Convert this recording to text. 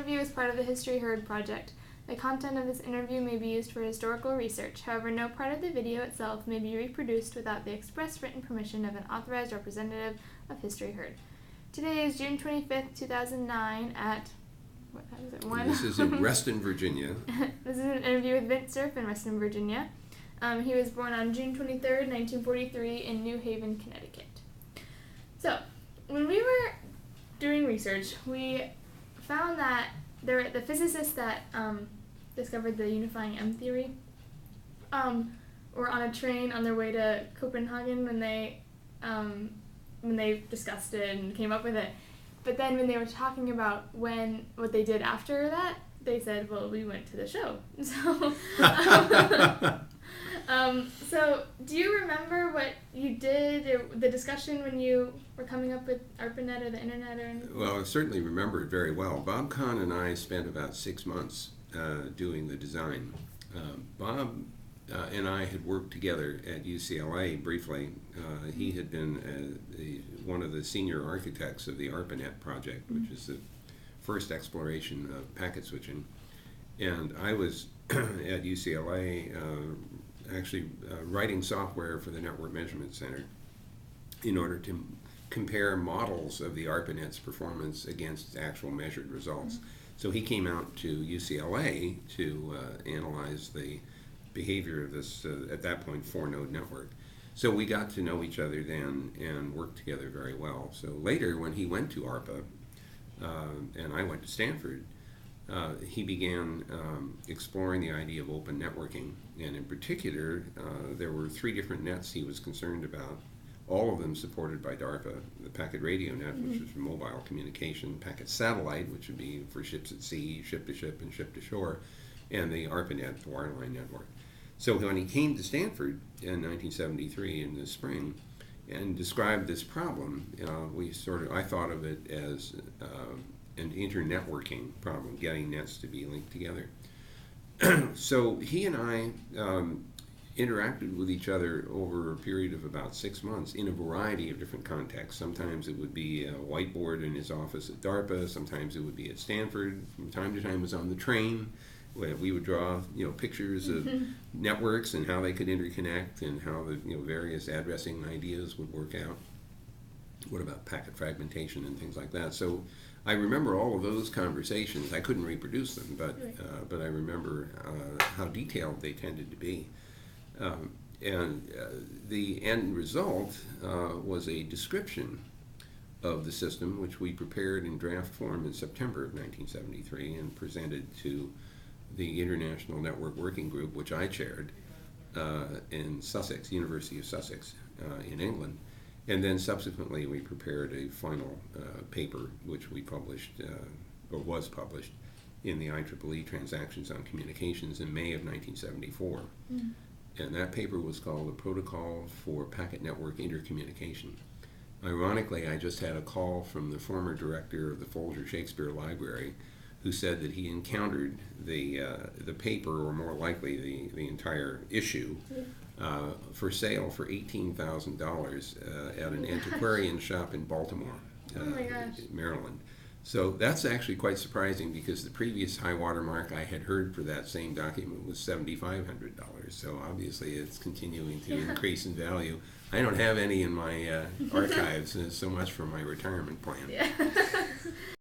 interview is part of the History Heard project. The content of this interview may be used for historical research. However, no part of the video itself may be reproduced without the express written permission of an authorized representative of History Heard. Today is June 25th, 2009 at, what time is it, 1? This is in Reston, Virginia. This is an interview with Vint Cerf in Reston, Virginia. He was born on June 23rd, 1943 in New Haven, Connecticut. So, when we were doing research, we found that the physicists that discovered the unifying M theory were on a train on their way to Copenhagen when they discussed it and came up with it. But then when they were talking about what they did after that, they said, well, we went to the show. So do you remember what you did, or the discussion when you were coming up with ARPANET or the internet or anything? Well, I certainly remember it very well. Bob Kahn and I spent about 6 months doing the design. Bob and I had worked together at UCLA briefly. He had been one of the senior architects of the ARPANET project, which is the first exploration of packet switching. And I was at UCLA actually writing software for the Network Measurement Center in order to compare models of the ARPANET's performance against actual measured results. Mm-hmm. So he came out to UCLA to analyze the behavior of this, at that point, 4-node network. So we got to know each other then and worked together very well. So later, when he went to ARPA and I went to Stanford, he began exploring the idea of open networking, and in particular, there were 3 different nets he was concerned about, all of them supported by DARPA: the packet radio net, which is for mobile communication; packet satellite, which would be for ships at sea, ship-to-ship and ship-to-shore; and the ARPANET, the wireline network. So when he came to Stanford in 1973 in the spring and described this problem, I thought of it as an internetworking problem, getting nets to be linked together. So he and I interacted with each other over a period of about 6 months in a variety of different contexts. Sometimes it would be a whiteboard in his office at DARPA. Sometimes it would be at Stanford. From time to time it was on the train, where we would draw pictures of networks and how they could interconnect and how the various addressing ideas would work out. What about packet fragmentation and things like that? So I remember all of those conversations. I couldn't reproduce them, but I remember how detailed they tended to be. The end result was a description of the system, which we prepared in draft form in September of 1973 and presented to the International Network Working Group, which I chaired in Sussex, University of Sussex in England. And then subsequently we prepared a final paper, which we published, or was published, in the IEEE Transactions on Communications in May of 1974. Mm. And that paper was called The Protocol for Packet Network Intercommunication. Ironically, I just had a call from the former director of the Folger Shakespeare Library, who said that he encountered the paper, or more likely the entire issue, for sale for $18,000 at an antiquarian shop in Baltimore, Maryland. So that's actually quite surprising, because the previous high water mark I had heard for that same document was $7,500. So obviously it's continuing to increase in value. I don't have any in my archives, so much for my retirement plan. Yeah.